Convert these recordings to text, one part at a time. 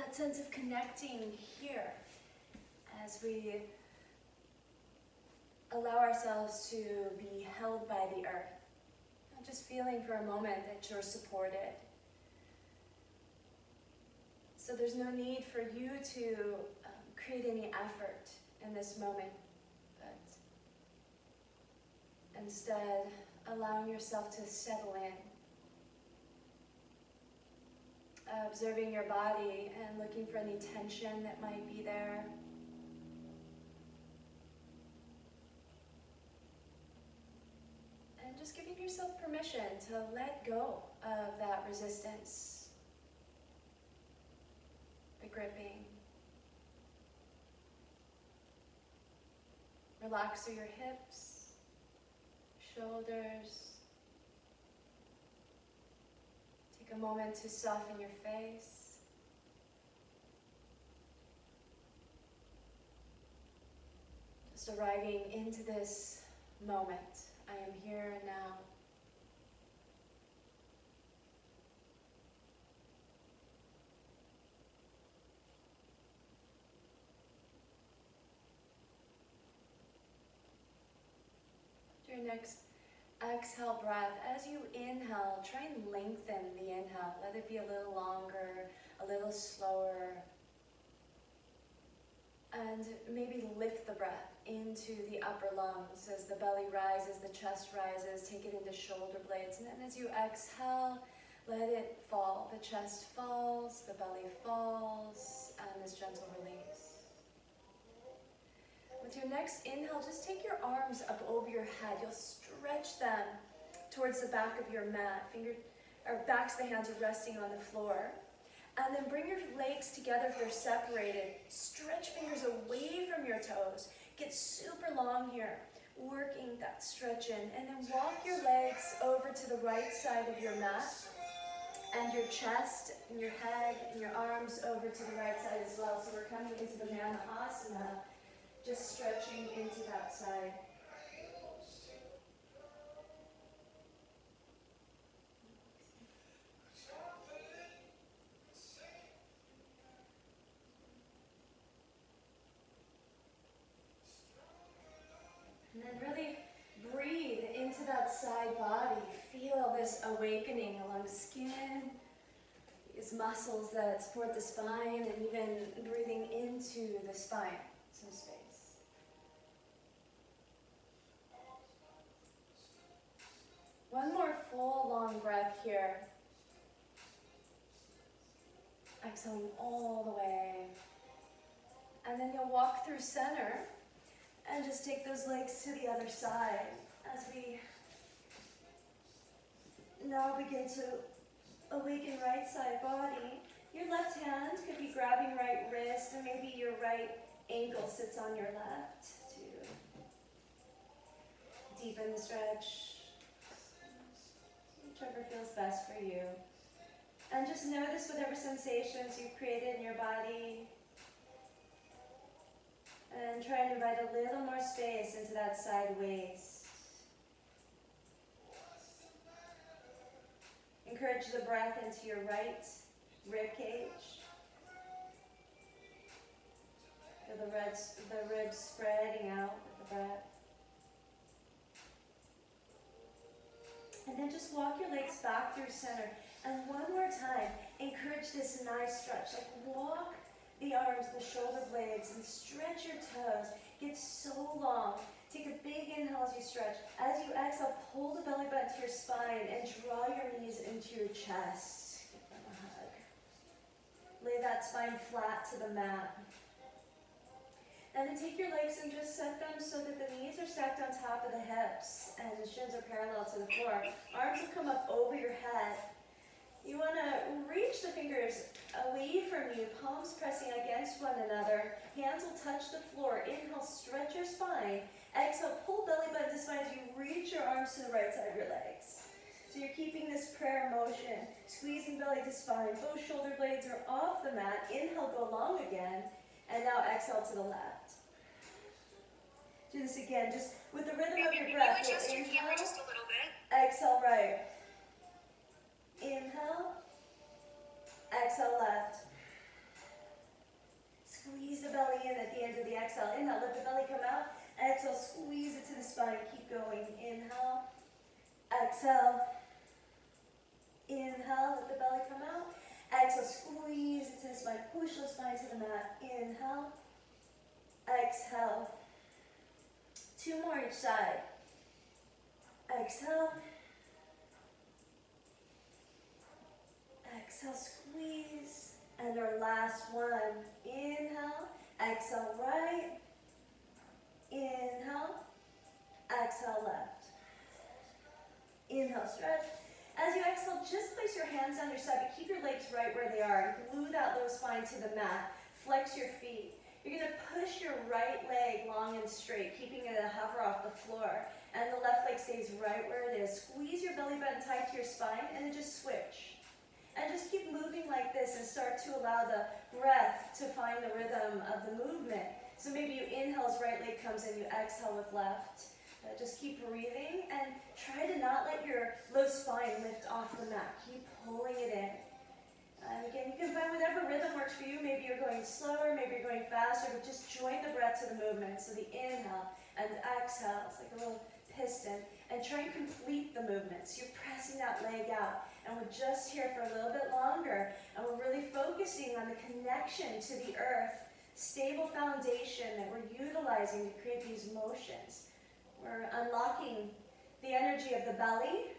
that sense of connecting here as we allow ourselves to be held by the earth. Just feeling for a moment that you're supported. So there's no need for you to create any effort in this moment, but instead allowing yourself to settle in. Observing your body and looking for any tension that might be there. And just giving yourself permission to let go of that resistance, the gripping. Relax through your hips, shoulders. Take a moment to soften your face. Just arriving into this moment. I am here and now. Your next exhale breath, as you inhale, try and lengthen the inhale. Let it be a little longer, a little slower. And maybe lift the breath into the upper lungs as the belly rises, the chest rises, take it into shoulder blades. And then as you exhale, let it fall. The chest falls, the belly falls, and this gentle release. With your next inhale, just take your arms up over your head. You'll stretch them towards the back of your mat. Backs of the hands are resting on the floor. And then bring your legs together if they're separated. Stretch fingers away from your toes. Get super long here, working that stretch in. And then walk your legs over to the right side of your mat. And your chest and your head and your arms over to the right side as well. So we're coming into the Manasana. Just stretching into that side. And then really breathe into that side body. Feel this awakening along the skin, these muscles that support the spine, and even breathing into the spine, some space. One more full long breath here. Exhaling all the way. And then you'll walk through center and just take those legs to the other side as we now begin to awaken right side body. Your left hand could be grabbing right wrist, and maybe your right ankle sits on your left to deepen the stretch. Whichever feels best for you. And just notice whatever sensations you've created in your body. And try and invite a little more space into that side waist. Encourage the breath into your right rib cage. Feel the ribs spreading out with the breath. And then just walk your legs back through center. And one more time, encourage this nice stretch. Like walk the arms, the shoulder blades, and stretch your toes. Get so long. Take a big inhale as you stretch. As you exhale, pull the belly button to your spine and draw your knees into your chest. Give them a hug. Lay that spine flat to the mat. And then take your legs and just set them so that the knees are stacked on top of the hips and the shins are parallel to the floor. Arms will come up over your head. You want to reach the fingers away from you, palms pressing against one another. Hands will touch the floor. Inhale, stretch your spine. Exhale, pull belly button to spine as you reach your arms to the right side of your legs. So you're keeping this prayer motion, squeezing belly to spine. Both shoulder blades are off the mat. Inhale, go long again. And now exhale to the left. Do this again, just with the rhythm of your breath. Can you adjust your camera just a little bit? Exhale right. Inhale. Exhale left. Exhale. Inhale, let the belly come out. Exhale, squeeze into the spine, push the spine to the mat. Inhale. Exhale. 2 more each side. Exhale. Exhale, squeeze. And our last one. Inhale. Exhale, right. Inhale. Exhale, left. Inhale, stretch. As you exhale, just place your hands on your side, but keep your legs right where they are. Glue that low spine to the mat. Flex your feet. You're going to push your right leg long and straight, keeping it a hover off the floor. And the left leg stays right where it is. Squeeze your belly button tight to your spine, and then just switch. And just keep moving like this and start to allow the breath to find the rhythm of the movement. So maybe you inhale as right leg comes in, you exhale with left. Just keep breathing and try to not let your low spine lift off the mat. Keep pulling it in. And again, you can find whatever rhythm works for you. Maybe you're going slower, maybe you're going faster, but just join the breath to the movement. So the inhale and exhale, it's like a little piston. And try and complete the movement. So you're pressing that leg out. And we're just here for a little bit longer. And we're really focusing on the connection to the earth, stable foundation that we're utilizing to create these motions. We're unlocking the energy of the belly,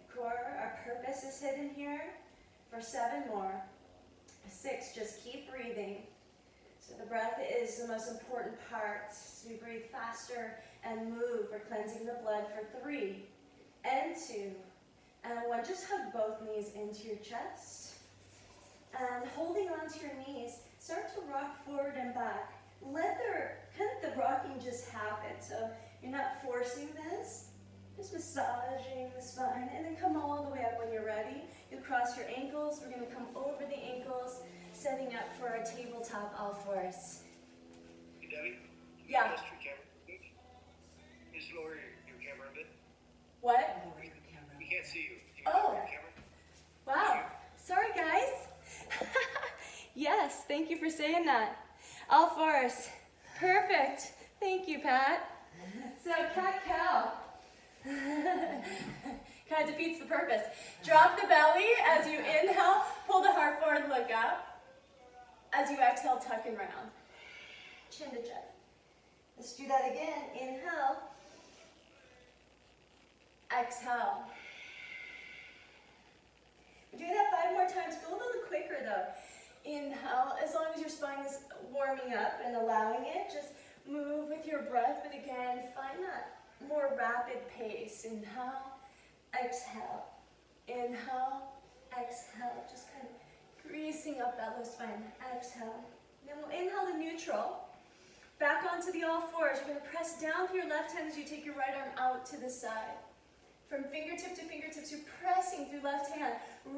the core. Our purpose is hidden here. For 7 more. 6, just keep breathing. So the breath is the most important part. So we breathe faster and move. We're cleansing the blood for 3 and 2 and 1. Just hug both knees into your chest. And holding onto your knees, start to rock forward and back. Let the rocking just happen. So you're not forcing this. Just massaging the spine, and then come all the way up when you're ready. You'll cross your ankles. We're going to come over the ankles, setting up for our tabletop all fours. Hey, Debbie? Yeah. Adjust your camera, please. Just lower your camera a bit. What? We can't see you. Can you Oh. lower your camera? Wow. Sorry, guys. Yes, thank you for saying that. All fours. Perfect. Thank you, Pat. So, cat-cow. Kind of defeats the purpose. Drop the belly as you inhale, pull the heart forward, look up. As you exhale, tuck and round. Chin to chest. Let's do that again. Inhale. Exhale. Do that 5 more times. Go a little quicker though. Inhale, as long as your spine is warming up and allowing it, just move with your breath, but again, find that more rapid pace. Inhale, exhale, inhale, exhale. Just kind of greasing up that low spine. Exhale. Then we'll inhale to neutral. Back onto the all fours. You're going to press down through your left hand as you take your right arm out to the side. From fingertip to fingertips, you're pressing through left hand,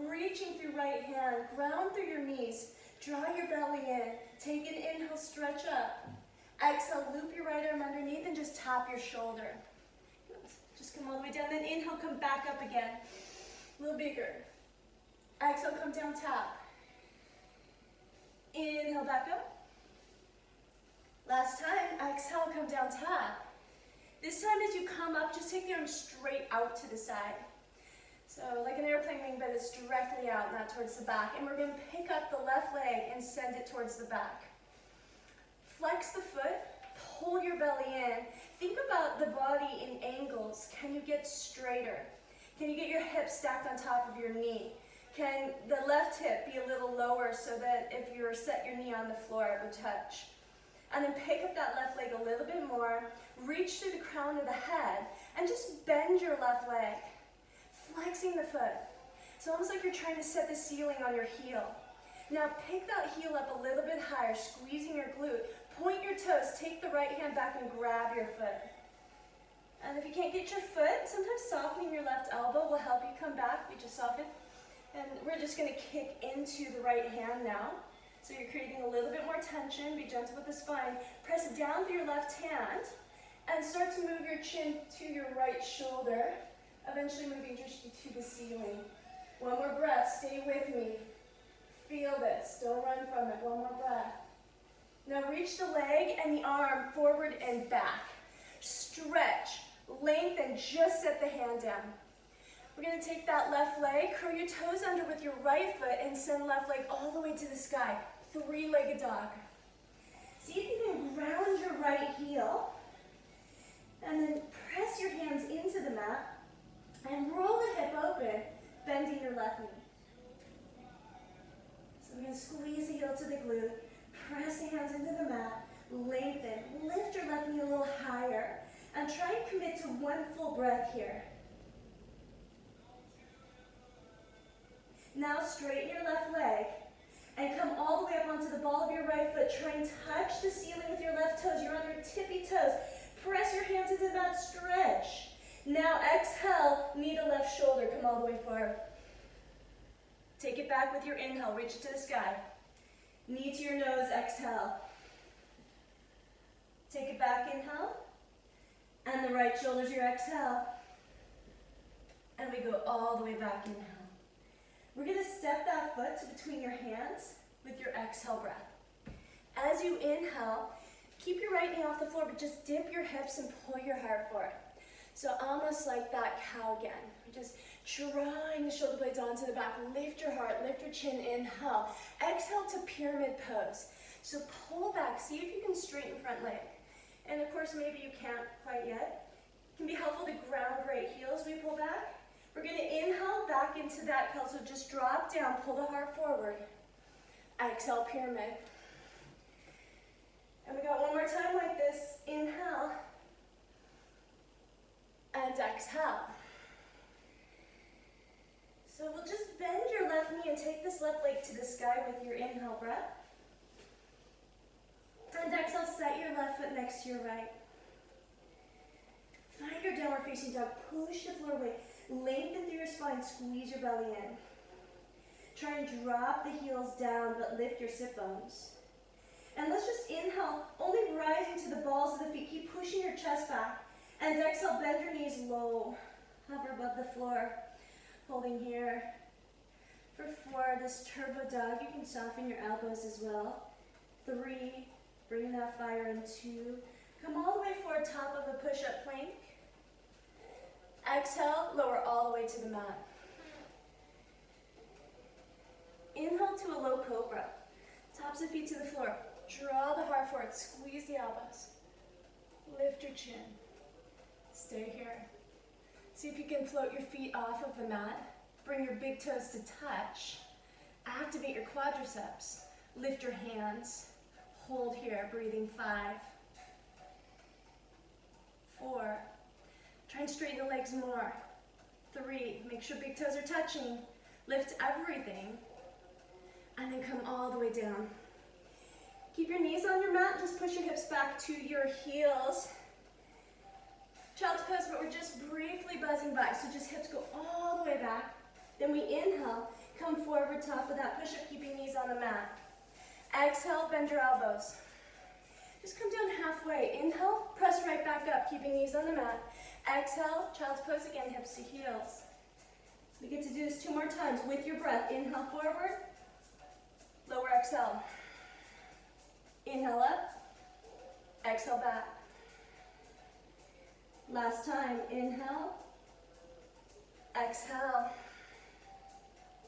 reaching through right hand, ground through your knees. Draw your belly in. Take an inhale, stretch up. Exhale, loop your right arm underneath and just tap your shoulder. Just come all the way down, then inhale, come back up again. A little bigger. Exhale, come down, tap. Inhale, back up. Last time, exhale, come down, tap. This time as you come up, just take the arm straight out to the side. So like an airplane wing, but it's directly out, not towards the back. And we're going to pick up the left leg and send it towards the back. Flex the foot, pull your belly in. Think about the body in angles. Can you get straighter? Can you get your hips stacked on top of your knee? Can the left hip be a little lower so that if you were set your knee on the floor, it would touch? And then pick up that left leg a little bit more, reach through the crown of the head, and just bend your left leg, flexing the foot. So almost like you're trying to set the ceiling on your heel. Now pick that heel up a little bit higher, squeezing your glute. Point your toes, take the right hand back and grab your foot. And if you can't get your foot, sometimes softening your left elbow will help you come back. We just soften. And we're just going to kick into the right hand now. So you're creating a little bit more tension. Be gentle with the spine. Press down through your left hand and start to move your chin to your right shoulder, eventually moving just to the ceiling. One more breath. Stay with me. Feel this. Don't run from it. One more breath. Now reach the leg and the arm forward and back. Stretch. Lengthen, just set the hand down. We're going to take that left leg, curl your toes under with your right foot, and send left leg all the way to the sky. Three-legged dog. See if you can ground your right heel, and then press your hands into the mat, and roll the hip open, bending your left knee. So we're going to squeeze the heel to the glute, press the hands into the mat, lengthen, lift your left knee a little higher, and try and commit to one full breath here. Now straighten your left leg and come all the way up onto the ball of your right foot. Try and touch the ceiling with your left toes. You're on your tippy toes. Press your hands into the mat, stretch. Now exhale, knee to left shoulder, come all the way forward. Take it back with your inhale, reach it to the sky. Knee to your nose, exhale. Take it back, inhale. And the right shoulder's your exhale. And we go all the way back, inhale. We're going to step that foot to between your hands with your exhale breath. As you inhale, keep your right knee off the floor, but just dip your hips and pull your heart forward. So almost like that cow again. We're just drawing the shoulder blades onto the back. Lift your heart, lift your chin, inhale. Exhale to pyramid pose. So pull back, see if you can straighten front leg. And of course, maybe you can't quite yet. It can be helpful to ground right heel as we pull back. We're going to inhale back into that cow, so just drop down, pull the heart forward. Exhale, pyramid. And we got one more time like this. Inhale. And exhale. So we'll just bend your left knee and take this left leg to the sky with your inhale breath. And exhale, set your left foot next to your right. Find your downward facing dog. Push the floor away. Lengthen through your spine. Squeeze your belly in. Try and drop the heels down, but lift your sit bones. And let's just inhale, only rising to the balls of the feet. Keep pushing your chest back. And exhale, bend your knees low. Hover above the floor. Holding here. For 4, this turbo dog, you can soften your elbows as well. 3, bring that fire in. 2, come all the way forward, top of a push-up plank. Exhale, lower all the way to the mat. Inhale to a low cobra. Tops of feet to the floor. Draw the heart forward, squeeze the elbows. Lift your chin. Stay here. See if you can float your feet off of the mat. Bring your big toes to touch. Activate your quadriceps. Lift your hands. Hold here, breathing. 5, 4. Try and straighten the legs more. 3, make sure big toes are touching. Lift everything. And then come all the way down. Keep your knees on your mat. Just push your hips back to your heels. Child's pose, but we're just briefly buzzing by. So just hips go all the way back. Then we inhale, come forward, top of that push-up, keeping knees on the mat. Exhale, bend your elbows. Just come down halfway. Inhale, press right back up, keeping knees on the mat. Exhale, child's pose again, hips to heels. We get to do this 2 more times with your breath. Inhale forward, lower exhale. Inhale up, exhale back. Last time, inhale, exhale,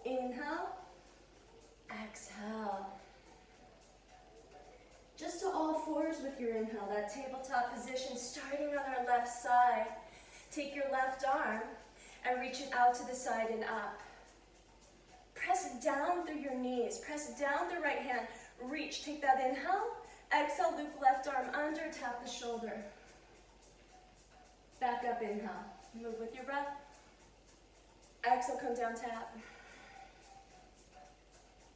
inhale, exhale. Just to all fours with your inhale, that tabletop position starting on our left side. Take your left arm and reach it out to the side and up. Press down through your knees, press down through right hand, reach, take that inhale, exhale, loop left arm under, tap the shoulder. Back up, inhale, move with your breath. Exhale, come down, tap.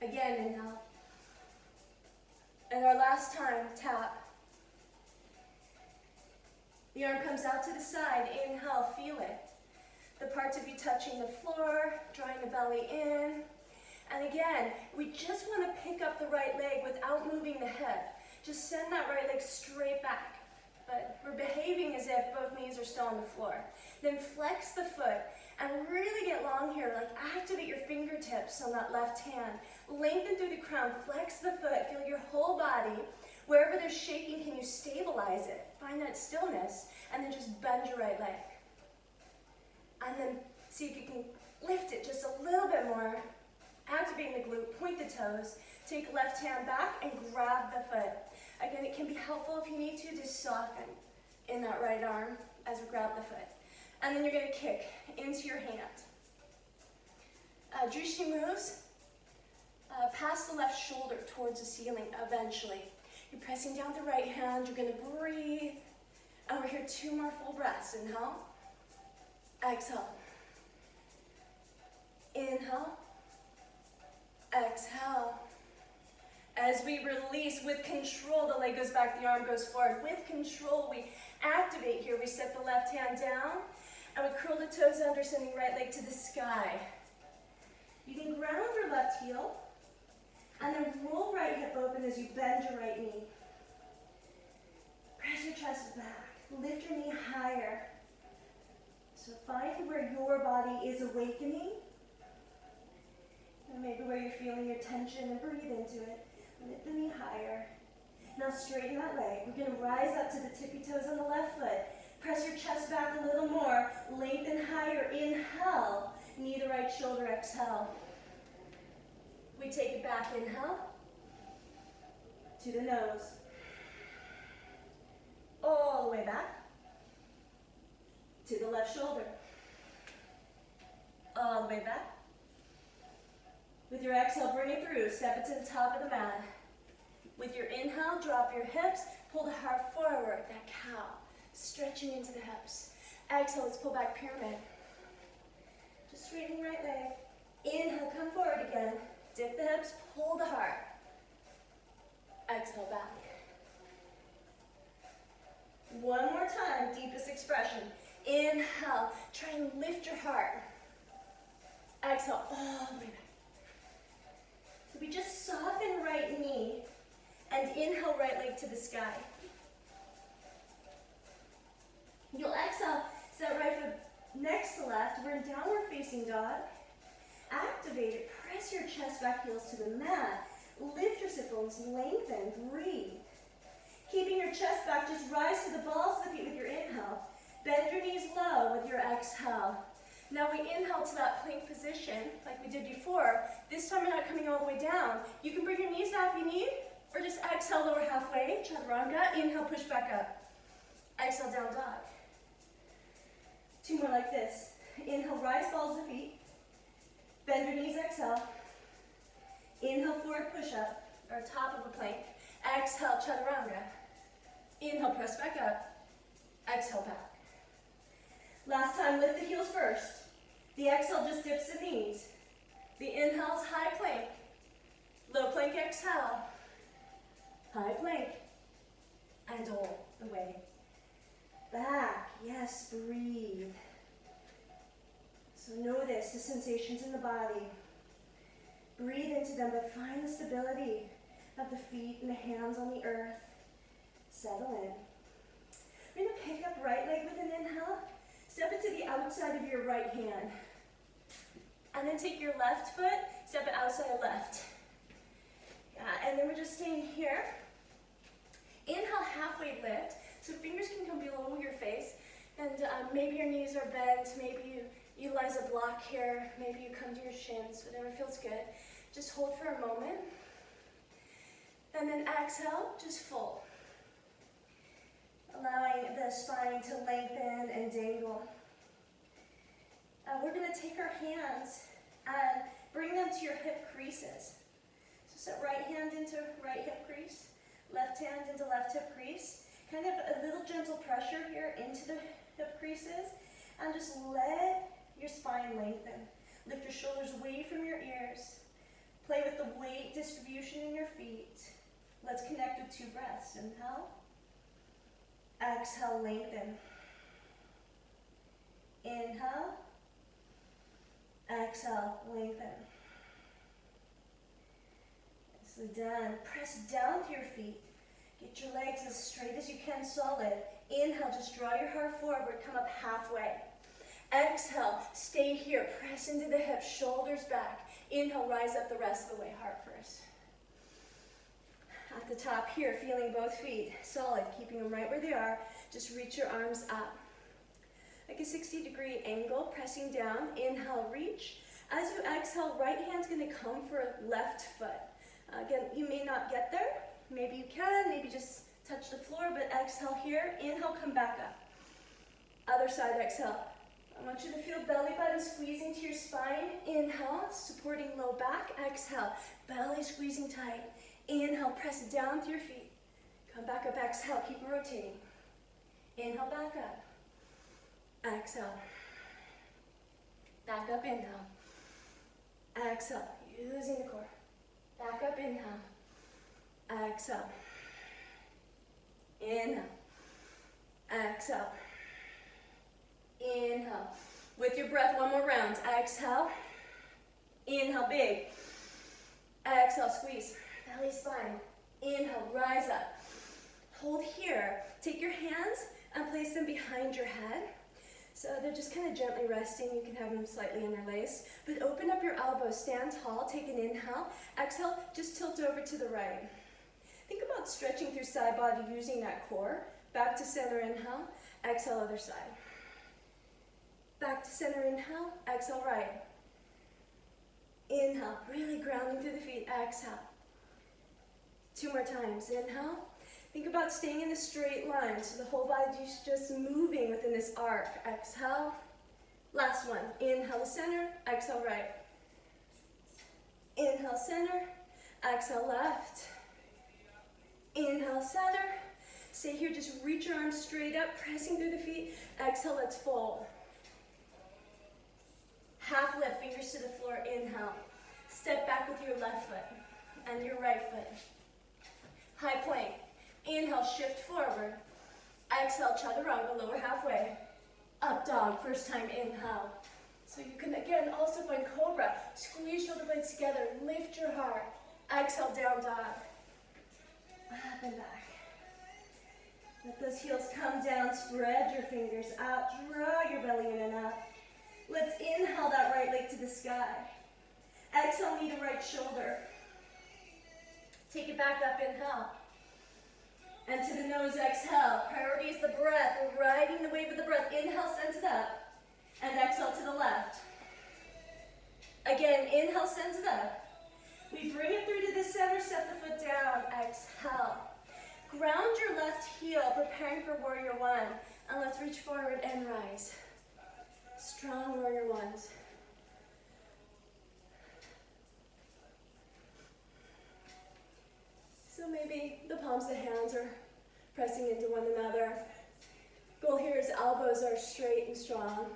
Again, inhale. And our last time, tap. The arm comes out to the side, inhale, feel it. The parts of you touching the floor, drawing the belly in. And again, we just want to pick up the right leg without moving the hip. Just send that right leg straight back. But we're behaving as if both knees are still on the floor. Then flex the foot and really get long here. Like activate your fingertips on that left hand. Lengthen through the crown, flex the foot, feel your whole body. Wherever there's shaking, can you stabilize it? Find that stillness, and then just bend your right leg. And then see if you can lift it just a little bit more. Activate the glute, point the toes, take left hand back and grab the foot. Again, it can be helpful if you need to soften in that right arm as we grab the foot. And then you're going to kick into your hand. Jushi moves past the left shoulder towards the ceiling eventually. You're pressing down the right hand, you're going to breathe. And we're here 2 more full breaths. Inhale, exhale. Inhale, exhale. As we release with control, the leg goes back, the arm goes forward. With control, we activate here. We set the left hand down, and we curl the toes under, sending right leg to the sky. You can ground your left heel, and then roll right hip open as you bend your right knee. Press your chest back. Lift your knee higher. So find where your body is awakening, and maybe where you're feeling your tension, and breathe into it. Lift the knee higher. Now straighten that leg. We're going to rise up to the tippy toes on the left foot. Press your chest back a little more. Lengthen higher. Inhale. Knee the right shoulder. Exhale. We take it back. Inhale. To the nose. All the way back. To the left shoulder. All the way back. With your exhale, bring it through. Step it to the top of the mat. With your inhale, drop your hips. Pull the heart forward, that cow. Stretching into the hips. Exhale, let's pull back pyramid. Just straighten your right leg. Inhale, come forward again. Dip the hips, pull the heart. Exhale, back. One more time, deepest expression. Inhale, try and lift your heart. Exhale, all the way back. So we just soften right knee and inhale right leg to the sky. You'll exhale, set right foot next to left. We're in downward facing dog. Activate it. Press your chest back, heels to the mat. Lift your sit bones, lengthen, breathe. Keeping your chest back, just rise to the balls of the feet with your inhale. Bend your knees low with your exhale. Now we inhale to that plank position like we did before. This time we're not coming all the way down. You can bring your knees down if you need, or just exhale lower halfway, chaturanga. Inhale, push back up. Exhale, down dog. 2 more like this. Inhale, rise, balls of the feet. Bend your knees, exhale. Inhale, forward push up, or top of a plank. Exhale, chaturanga. Inhale, press back up. Exhale, back. Last time, lift the heels first. The exhale just dips the knees. The inhale's high plank. Low plank, exhale. High plank. And all the way back. Yes, breathe. So notice the sensations in the body. Breathe into them, but find the stability of the feet and the hands on the earth. Settle in. We're going to pick up right leg with an inhale. Step it to the outside of your right hand. And then take your left foot, step it outside left. And then we're just staying here. Inhale, halfway lift. So fingers can come below your face. And maybe your knees are bent. Maybe you utilize a block here. Maybe you come to your shins, whatever feels good. Just hold for a moment. And then exhale, just fold. Allowing the spine to lengthen and dangle. We're going to take our hands and bring them to your hip creases. So set right hand into right hip crease, left hand into left hip crease. Kind of a little gentle pressure here into the hip creases, and just let your spine lengthen. Lift your shoulders away from your ears. Play with the weight distribution in your feet. Let's connect with 2 breaths. Inhale. Exhale, lengthen. Inhale. Exhale, lengthen. So done. Press down to your feet. Get your legs as straight as you can, solid. Inhale, just draw your heart forward, come up halfway. Exhale, stay here, press into the hips, shoulders back. Inhale, rise up the rest of the way, heart first. At the top here, feeling both feet solid, keeping them right where they are. Just reach your arms up. Like a 60-degree angle, pressing down. Inhale, reach. As you exhale, right hand's going to come for left foot. Again, you may not get there. Maybe you can, maybe just touch the floor, but exhale here. Inhale, come back up. Other side, exhale. I want you to feel belly button squeezing to your spine. Inhale, supporting low back. Exhale, belly squeezing tight. Inhale, press down to your feet. Come back up, exhale, keep rotating. Inhale, back up. Exhale. Back up, inhale. Exhale, using the core. Back up, inhale. Exhale. Inhale. Exhale. Inhale. With your breath, one more round. Exhale. Inhale, big. Exhale, squeeze. Belly, spine. Inhale, rise up. Hold here. Take your hands and place them behind your head. So they're just kind of gently resting. You can have them slightly interlaced. But open up your elbows. Stand tall. Take an inhale. Exhale, just tilt over to the right. Think about stretching through side body using that core. Back to center, inhale. Exhale, other side. Back to center, inhale. Exhale, right. Inhale, really grounding through the feet. Exhale. 2 more times. Inhale. Think about staying in a straight line, so the whole body is just moving within this arc. Exhale. Last one. Inhale, center. Exhale, right. Inhale, center. Exhale, left. Inhale, center. Stay here, just reach your arms straight up, pressing through the feet. Exhale, let's fold. Half lift, fingers to the floor. Inhale. Step back with your left foot and your right foot. High plank. Inhale, shift forward. Exhale, chaturanga, lower halfway. Up dog, first time inhale. So you can again also find cobra. Squeeze shoulder blades together, lift your heart. Exhale, down dog. Up and back. Let those heels come down, spread your fingers out, draw your belly in and up. Let's inhale that right leg to the sky. Exhale, knee to right shoulder. Take it back up, inhale. And to the nose, exhale. Priority is the breath. We're riding the wave of the breath. Inhale, send it up. And exhale to the left. Again, inhale, send it up. We bring it through to the center, set the foot down. Exhale. Ground your left heel, preparing for warrior one. And let's reach forward and rise. Strong warrior ones. So maybe the palms of the hands are pressing into one another. Goal here is elbows are straight and strong.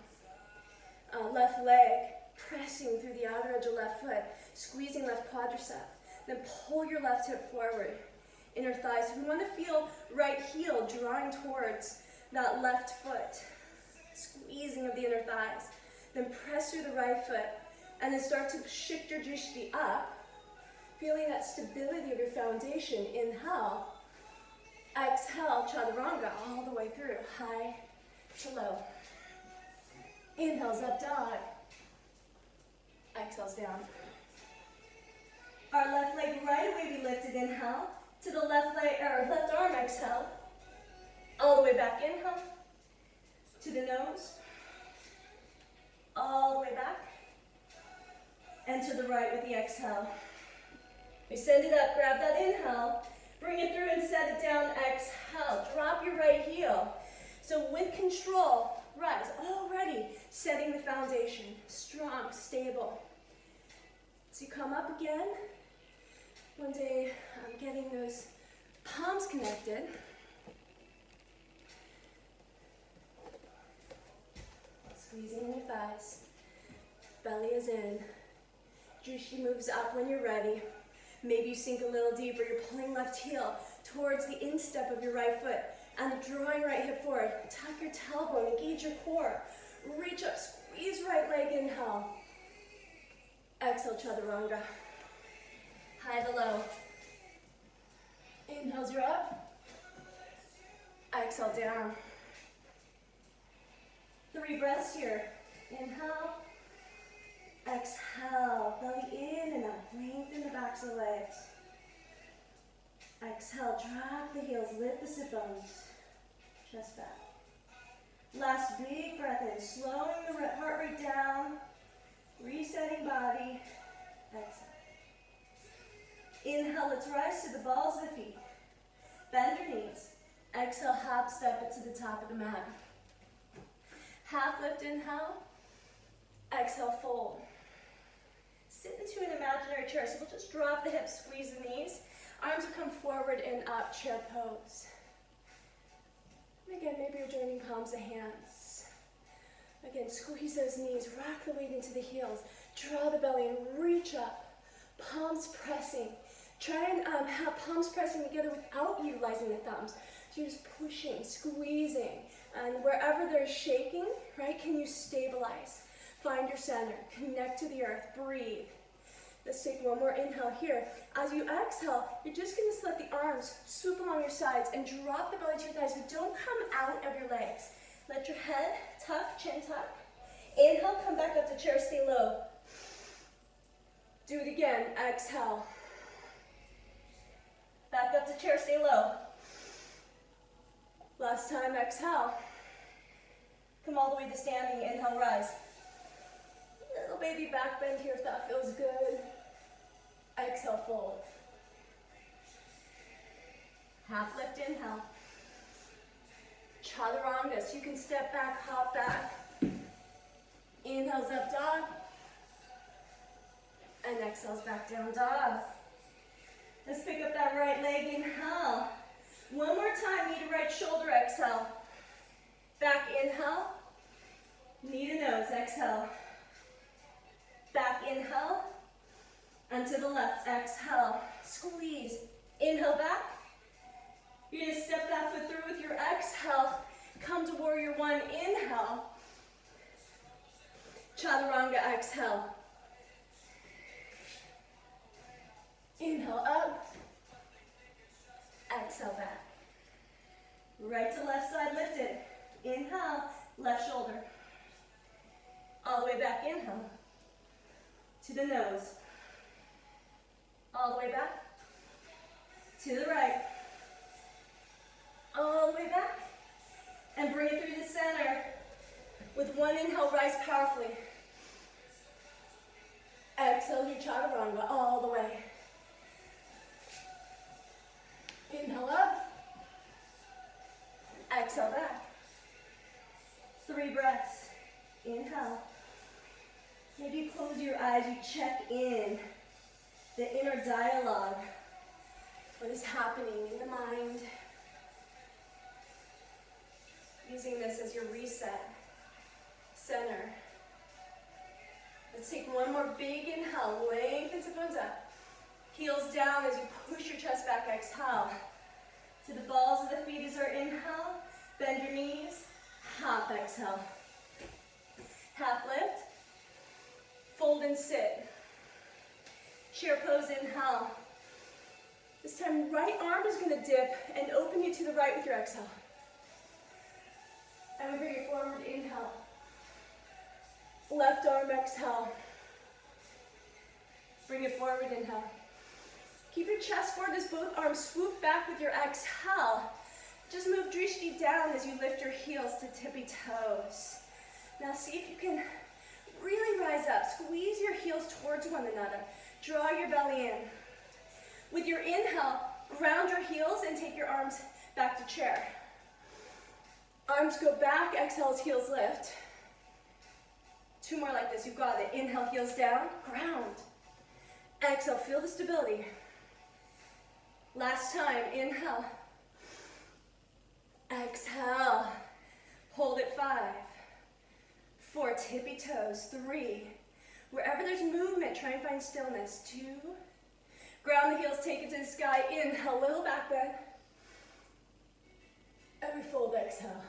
Left leg pressing through the outer edge of left foot, squeezing left quadricep. Then pull your left hip forward. Inner thighs. We want to feel right heel drawing towards that left foot. Squeezing of the inner thighs. Then press through the right foot. And then start to shift your drishti up. Feeling that stability of your foundation. Inhale. Exhale, chaturanga, all the way through. High to low. Inhales, up dog. Exhales, down. Our left leg right away we lifted. Inhale. To the left leg, or left arm, exhale. All the way back, inhale. To the nose. All the way back. And to the right with the exhale. We send it up, grab that inhale, bring it through and set it down, exhale. Drop your right heel. So with control, rise, already setting the foundation, strong, stable. So you come up again. One day, I'm getting those palms connected. Squeezing in your thighs. Belly is in. Drishti moves up when you're ready. Maybe you sink a little deeper. You're pulling left heel towards the instep of your right foot and drawing right hip forward. Tuck your tailbone, engage your core. Reach up, squeeze right leg, inhale. Exhale, chaturanga. High to low. Inhales, you're up. Exhale, down. 3 breaths here. Inhale. Exhale, belly in and up. Lengthen the backs of the legs. Exhale, drop the heels, lift the sit bones, chest back. Last big breath in, slowing the heart rate down, resetting body. Exhale. Inhale, let's rise to the balls of the feet. Bend your knees. Exhale, hop, step it to the top of the mat. Half lift, inhale. Exhale, fold. Sit into an imaginary chair. So we'll just drop the hips, squeeze the knees. Arms will come forward in up, chair pose. And again, maybe you're joining palms of hands. Again, squeeze those knees, rock the weight into the heels. Draw the belly and reach up. Palms pressing. Try and have palms pressing together without utilizing the thumbs. So you're just pushing, squeezing. And wherever there's shaking, right, can you stabilize? Find your center, connect to the earth, breathe. Let's take one more inhale here. As you exhale, you're just going to let the arms swoop along your sides and drop the belly to your thighs, but don't come out of your legs. Let your head tuck, chin tuck. Inhale, come back up to chair, stay low. Do it again, exhale. Back up to chair, stay low. Last time, exhale. Come all the way to standing, inhale, rise. Little baby back bend here if that feels good. Exhale, fold. Half lift, inhale. Chaturanga, so you can step back, hop back. Inhales up dog. And exhales back down dog. Let's pick up that right leg, inhale. One more time, knee to right shoulder, exhale. Back, inhale. Knee to nose, exhale. Back, inhale. And to the left, exhale. Squeeze. Inhale back. You're going to step that foot through with your exhale. Come to warrior one, inhale. Chaturanga, exhale. Inhale up. Exhale back. Right to left side lifted. Inhale, left shoulder. All the way back, inhale. To the nose. All the way back. To the right. All the way back. And bring it through the center. With one inhale, rise powerfully. Exhale your chaturanga all the way. Inhale up. Exhale back. 3 breaths. Inhale. Maybe you close your eyes, you check in the inner dialogue. What is happening in the mind? Using this as your reset. Center. Let's take one more big inhale. Lengthen the bones up. Heels down as you push your chest back. Exhale. To the balls of the feet is our inhale. Bend your knees. Hop, exhale. Half lift. Fold and sit. Chair pose, inhale. This time, right arm is going to dip and open you to the right with your exhale. And we bring it forward, inhale. Left arm, exhale. Bring it forward, inhale. Keep your chest forward as both arms swoop back with your exhale. Just move drishti down as you lift your heels to tippy toes. Now see if you can really rise up. Squeeze your heels towards one another. Draw your belly in. With your inhale, ground your heels and take your arms back to chair. Arms go back, exhale as heels lift. 2 more like this, you've got it. Inhale, heels down, ground. Exhale, feel the stability. Last time, inhale. Exhale. Hold it 5, 4, tippy toes, 3. Wherever there's movement, try and find stillness. 2. Ground the heels, take it to the sky. Inhale, little back bend. And we fold, exhale.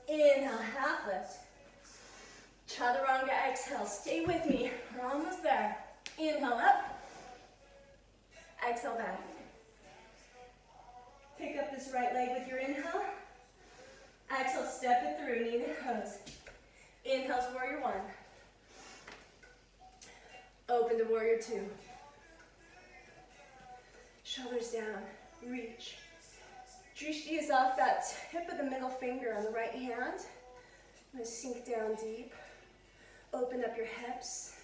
Inhale, half lift. Chaturanga, exhale. Stay with me. We're almost there. Inhale up. Exhale back. Pick up this right leg with your inhale. Exhale, step it through, knee to toes. Inhale's warrior 1. Open to warrior 2. Shoulders down, reach. Drishti is off that tip of the middle finger on the right hand. I'm going to sink down deep. Open up your hips.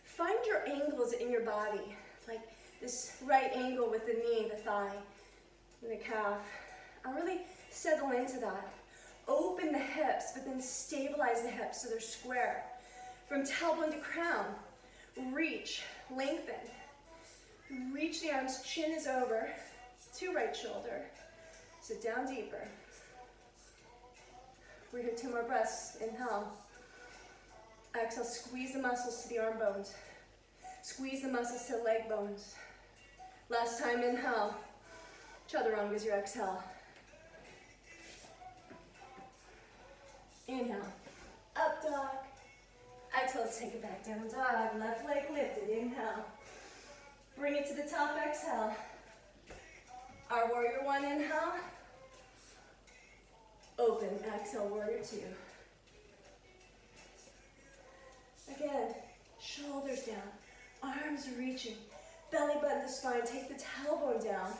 Find your angles in your body, like this right angle with the knee, the thigh, and the calf. I'll really settle into that. Open the hips, but then stabilize the hips so they're square. From tailbone to crown, reach, lengthen. Reach the arms, chin is over to right shoulder. Sit down deeper. We're here 2 more breaths. Inhale. Exhale, squeeze the muscles to the arm bones. Squeeze the muscles to the leg bones. Last time, inhale. Chaturanga as your exhale. Inhale. Up dog. Exhale, let's take it back. Down dog. Left leg lifted. Inhale. Bring it to the top. Exhale. Our warrior 1, inhale. Open. Exhale, warrior 2. Again, shoulders down, arms reaching, belly button to spine. Take the tailbone down.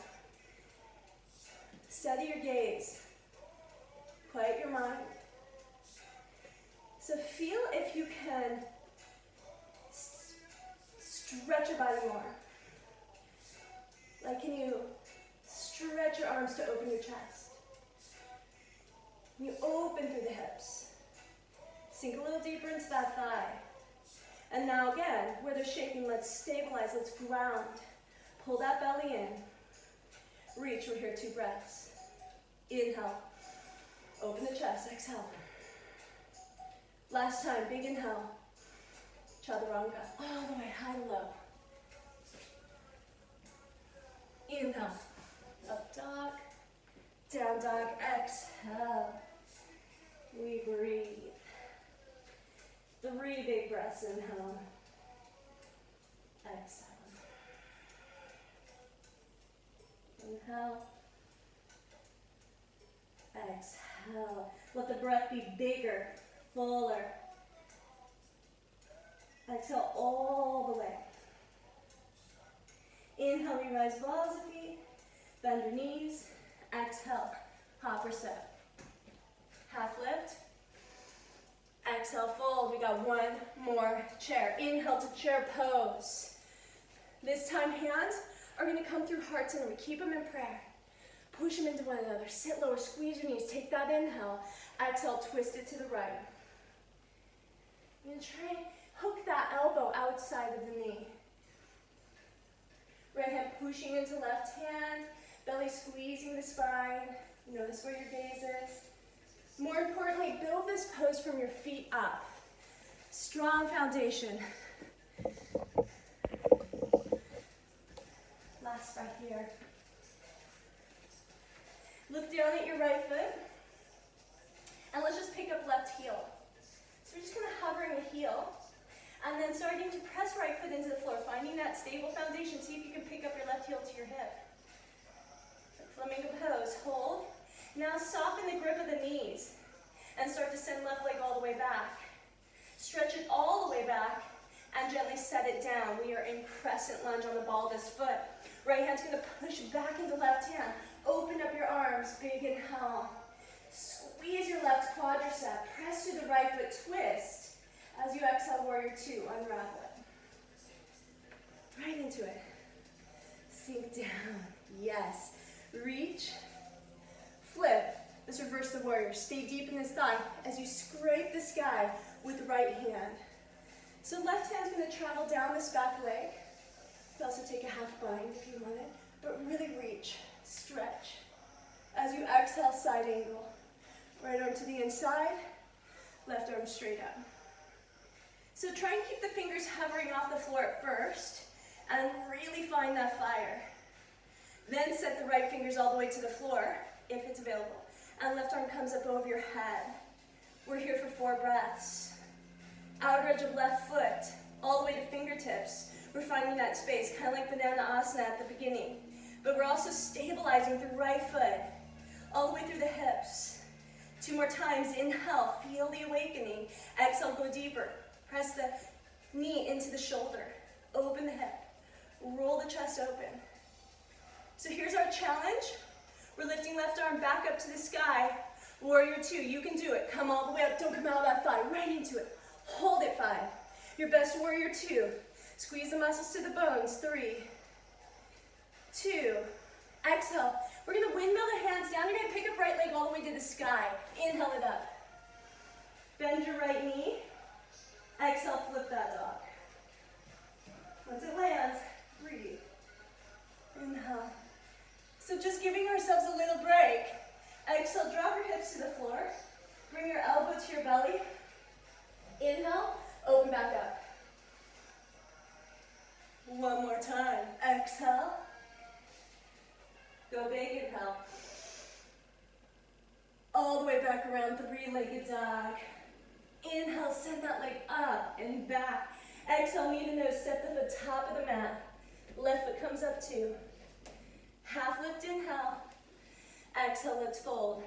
Steady your gaze. Quiet your mind. So feel if you can stretch your body more. Like, can you stretch your arms to open your chest? Can you open through the hips? Sink a little deeper into that thigh. And now again, where they're shaking, let's stabilize, let's ground. Pull that belly in. Reach, we're here 2 breaths. Inhale. Open the chest, exhale. Last time, big inhale. Chaturanga, all the way, high to low. Inhale. Up dog. Down dog, exhale. We breathe. 3 big breaths, inhale. Exhale. Inhale. Exhale. Let the breath be bigger, fuller. Exhale all the way. Inhale, we rise balls of feet. Bend your knees. Exhale, hopper step. Half lift. Exhale, fold. We got 1 more chair. Inhale to chair pose. This time, hands are going to come through heart center. We keep them in prayer. Push them into one another. Sit lower, squeeze your knees. Take that inhale. Exhale, twist it to the right. And try and hook that elbow outside of the knee. Right hand pushing into left hand. Belly squeezing the spine. Notice where your gaze is. More importantly, build this pose from your feet up. Strong foundation. Last breath here. Look down at your right foot. And let's just pick up left heel. So we're just kind of hovering the heel. And then starting to press right foot into the floor. Finding that stable foundation. See if you can pick up your left heel to your hip. Flamingo pose. Hold. Now soften the grip of the knees and start to send left leg all the way back. Stretch it all the way back and gently set it down. We are in crescent lunge on the ball of this foot. Right hand's going to push back into left hand. Open up your arms. Big inhale. Squeeze your left quadricep. Press to the right foot. Twist. As you exhale, warrior 2. Unravel it. Right into it. Sink down. Yes. Reach. Flip. Let's reverse the warrior. Stay deep in this thigh as you scrape the sky with the right hand. So left hand's going to travel down this back leg. You can also take a half bind if you want it. But really reach. Stretch. As you exhale, side angle. Right arm to the inside. Left arm straight up. So try and keep the fingers hovering off the floor at first. And really find that fire. Then set the right fingers all the way to the floor, if it's available. And left arm comes up over your head. We're here for 4 breaths. Outer edge of left foot, all the way to fingertips. We're finding that space, kind of like banana asana at the beginning. But we're also stabilizing through right foot, all the way through the hips. 2 more times, inhale, feel the awakening. Exhale, go deeper. Press the knee into the shoulder. Open the hip. Roll the chest open. So here's our challenge. We're lifting left arm back up to the sky. Warrior 2, you can do it. Come all the way up, don't come out of that 5, right into it. Hold it 5. Your best warrior 2. Squeeze the muscles to the bones, 3, 2. Exhale. We're gonna windmill the hands down. You're gonna pick up right leg all the way to the sky. Inhale it up. Bend your right knee. Exhale, flip that dog. Once it lands, breathe. Inhale. So just giving ourselves a little break. Exhale, drop your hips to the floor. Bring your elbow to your belly. Inhale, open back up. One more time. Exhale. Go big, inhale. All the way back around, 3-legged dog. Inhale, send that leg up and back. Exhale, knee to nose, step to the top of the mat. Left foot comes up 2. Half lift, inhale. Exhale, let's fold.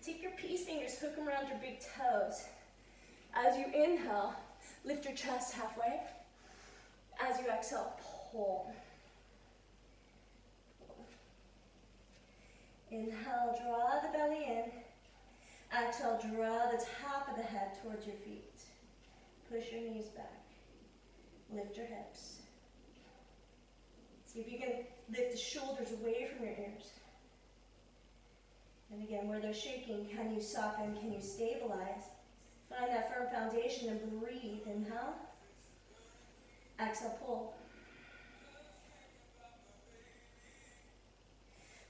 Take your peace fingers, hook them around your big toes. As you inhale, lift your chest halfway. As you exhale, pull. Inhale, draw the belly in. Exhale, draw the top of the head towards your feet. Push your knees back. Lift your hips. See if you can lift the shoulders away from your ears. And again, where they're shaking, can you soften, can you stabilize? Find that firm foundation and breathe. Inhale. Exhale, pull.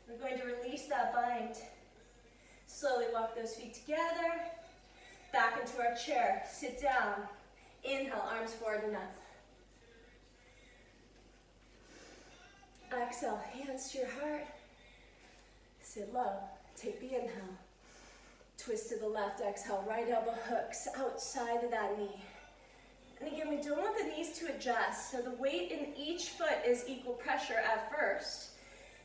We're going to release that bind. Slowly walk those feet together. Back into our chair. Sit down. Inhale, arms forward and up. Exhale, hands to your heart. Sit low. Take the inhale. Twist to the left. Exhale, right elbow hooks outside of that knee. And again, we don't want the knees to adjust. So the weight in each foot is equal pressure at first.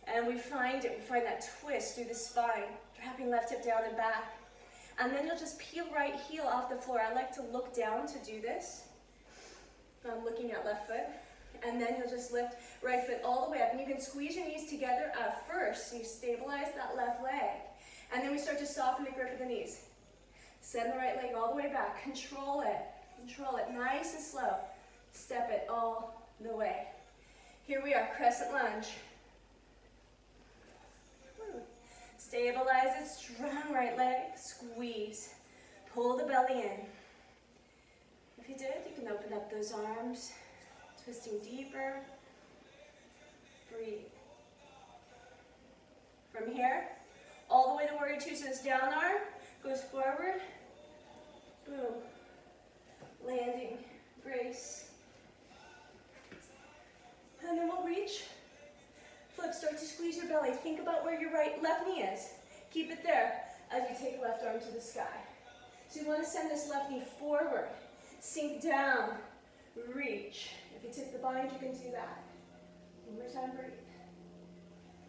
And we find that twist through the spine, dropping left hip down and back. And then you'll just peel right heel off the floor. I like to look down to do this. I'm looking at left foot. And then you'll just lift right foot all the way up. And you can squeeze your knees together at first. So you stabilize that left leg. And then we start to soften the grip of the knees. Send the right leg all the way back. Control it. Control it. Nice and slow. Step it all the way. Here we are, crescent lunge. Stabilize it, strong right leg, squeeze. Pull the belly in. If you did, you can open up those arms, twisting deeper. Breathe. From here, all the way to warrior 2, so this down arm goes forward. Boom. Landing, brace. And then we'll reach. Flip, start to squeeze your belly. Think about where your left knee is. Keep it there as you take left arm to the sky. So you want to send this left knee forward. Sink down, reach. If you tip the bind, you can do that. One more time, breathe.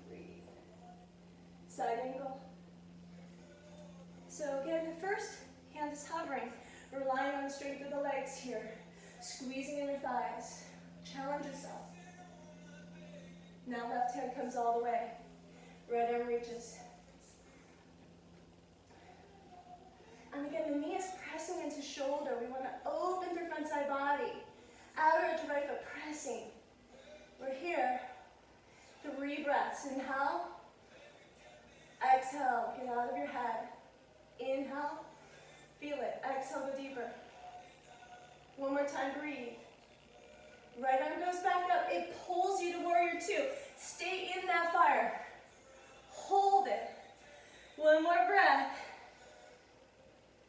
Breathe. Side angle. So again, the first hand is hovering, relying on the strength of the legs here. Squeezing in your thighs. Challenge yourself. Now left hand comes all the way. Right arm reaches. And again, the knee is pressing into shoulder. We want to open through front side body. Outer edge of right foot pressing. We're here. 3 breaths. Inhale. Exhale. Get out of your head. Inhale. Feel it. Exhale, go deeper. One more time, breathe. Right arm goes back up. It pulls you to warrior 2. Stay in that fire. Hold it. One more breath.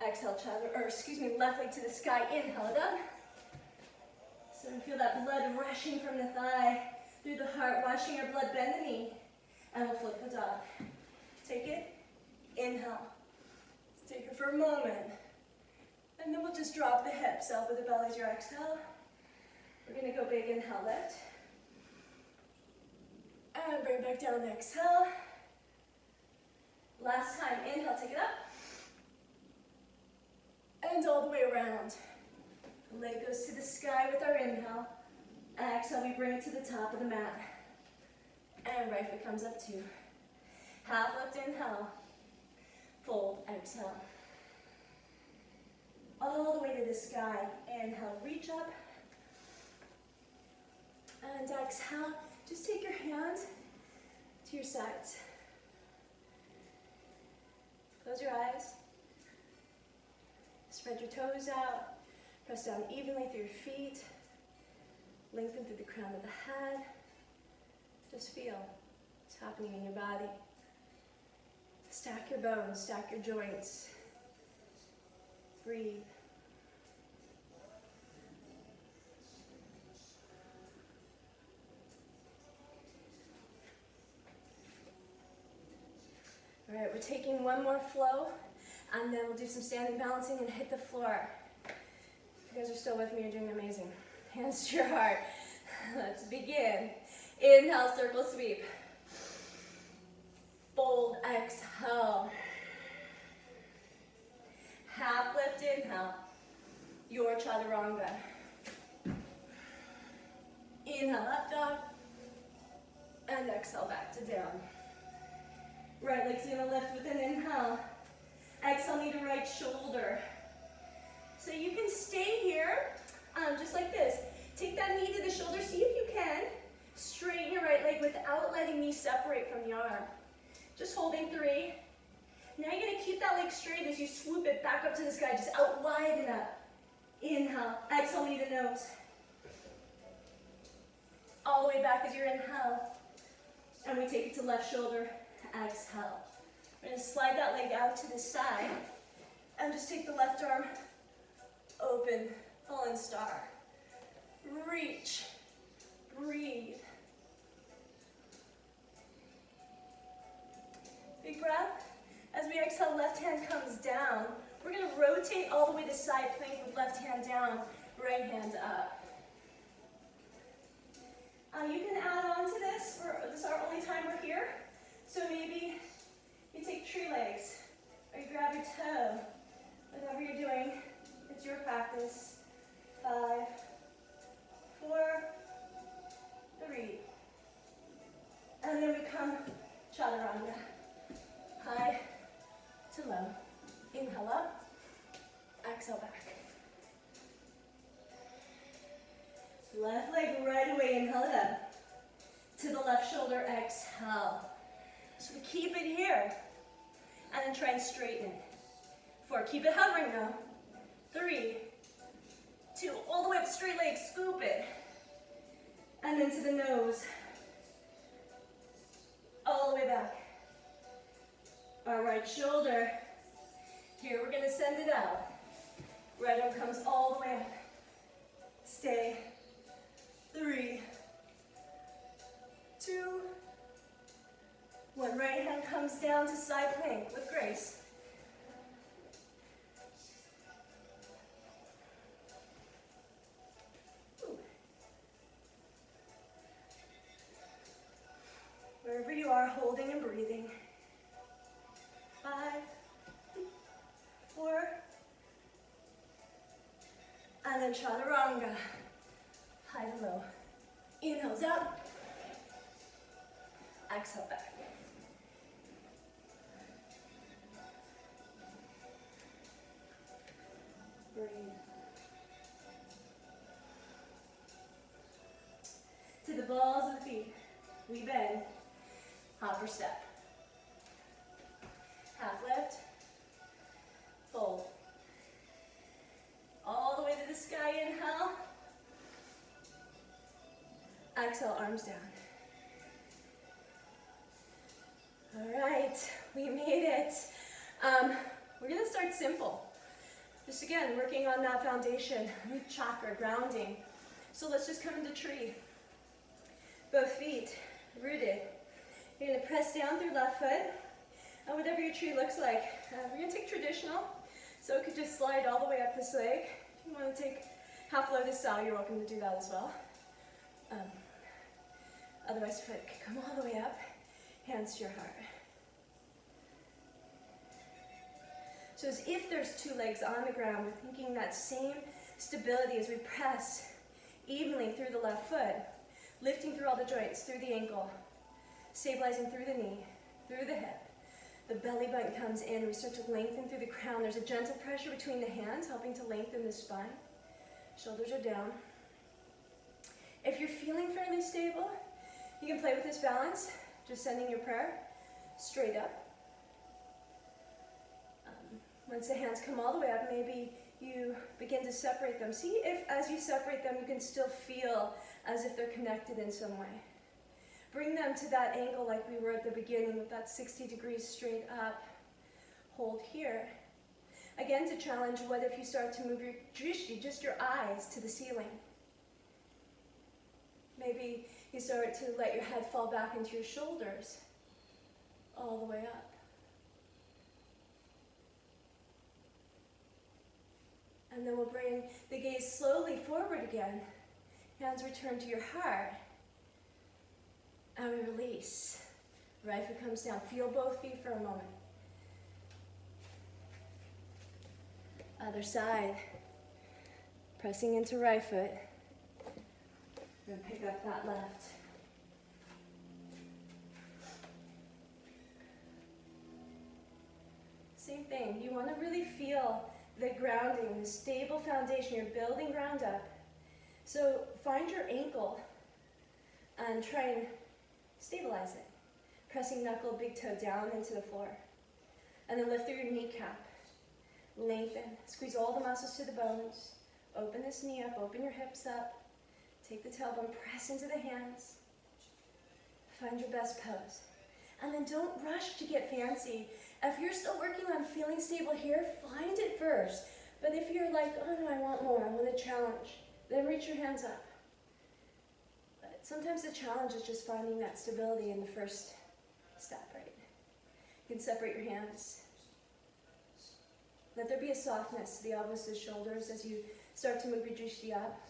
Exhale, left leg to the sky. Inhale it up. So we feel that blood rushing from the thigh through the heart, washing your blood. Bend the knee, and we'll flip the dog. Take it. Inhale. Take it for a moment. And then we'll just drop the hips. Elbow the belly as your exhale. We're going to go big. Inhale, lift. And bring back down, exhale. Last time, inhale, take it up. And all the way around. The leg goes to the sky with our inhale. Exhale, we bring it to the top of the mat. And right foot comes up 2. Half lift, inhale. Fold, exhale. All the way to the sky. Inhale, reach up. And exhale, just take your hand to your sides. Close your eyes. Spread your toes out. Press down evenly through your feet. Lengthen through the crown of the head. Just feel what's happening in your body. Stack your bones, stack your joints. Breathe. All right, we're taking one more flow, and then we'll do some standing balancing and hit the floor. If you guys are still with me, you're doing amazing. Hands to your heart. Let's begin. Inhale, circle sweep. Fold, exhale. Half lift, inhale. Your chaturanga. Inhale, up dog. And exhale, back to down. Right leg's gonna lift with an inhale. Exhale, knee to right shoulder. So you can stay here, just like this. Take that knee to the shoulder, see if you can. Straighten your right leg without letting knee separate from the arm. Just holding 3. Now you're gonna keep that leg straight as you swoop it back up to the sky, just out wide and up. Inhale, exhale, knee to nose. All the way back as you inhale. And we take it to left shoulder, exhale. We're gonna slide that leg out to the side and just take the left arm open, fallen star. Reach, breathe. Big breath. As we exhale, left hand comes down. We're gonna rotate all the way to side plank with left hand down, right hand up. You can add on to this. This is our only time we're here. So maybe you take tree legs, or you grab your toe. Whatever you're doing, it's your practice. 5, 4, 3. And then we come chaturanga. High to low. Inhale up, exhale back. Left leg right away, inhale it up. To the left shoulder, exhale. So we keep it here. And then try and straighten it. 4, keep it hovering now. 3, 2, all the way up, straight leg, scoop it. And then to the nose. All the way back. Our right shoulder. Here we're gonna send it out. Right arm comes all the way up. Stay. 3, 2, 1. Right hand comes down to side plank with grace. Wherever you are, holding and breathing. 5, 4, and then chaturanga. High to low. Inhales up. Exhale back. Breathe. To the balls of the feet. We bend. Hopper step. Half lift. Fold. All the way to the sky, inhale. Exhale, arms down. All right, we made it. We're gonna start simple. Just again, working on that foundation, root chakra, grounding. So let's just come into tree. Both feet rooted. You're gonna press down through left foot, and whatever your tree looks like. We're gonna take traditional, so it could just slide all the way up this leg. If you wanna take half lotus style, you're welcome to do that as well. Otherwise, foot can come all the way up, hands to your heart. So as if there's 2 legs on the ground, we're thinking that same stability as we press evenly through the left foot, lifting through all the joints, through the ankle, Stabilizing through the knee, through the hip. The belly button comes in. We start to lengthen through the crown. There's a gentle pressure between the hands, helping to lengthen the spine. Shoulders are down. If you're feeling fairly stable, you can play with this balance, just sending your prayer straight up. Once the hands come all the way up, maybe you begin to separate them. See if as you separate them, you can still feel as if they're connected in some way. Bring them to that angle like we were at the beginning, with that 60 degrees straight up. Hold here. Again, to challenge, what if you start to move your drishti, just your eyes, to the ceiling? Maybe you start to let your head fall back into your shoulders, all the way up. And then we'll bring the gaze slowly forward again. Hands return to your heart. And we release. Right foot comes down. Feel both feet for a moment. Other side. Pressing into right foot. Then pick up that left. Same thing. You want to really feel the grounding, the stable foundation. You're building ground up. So find your ankle and try and stabilize it. Pressing knuckle, big toe down into the floor. And then lift through your kneecap. Lengthen. Squeeze all the muscles to the bones. Open this knee up, open your hips up. Take the tailbone, press into the hands. Find your best pose. And then don't rush to get fancy. If you're still working on feeling stable here, find it first. But if you're like, oh no, I want more, I want a challenge, then reach your hands up. But sometimes the challenge is just finding that stability in the first step, right? You can separate your hands. Let there be a softness to the elbows to the shoulders as you start to move your drishti up.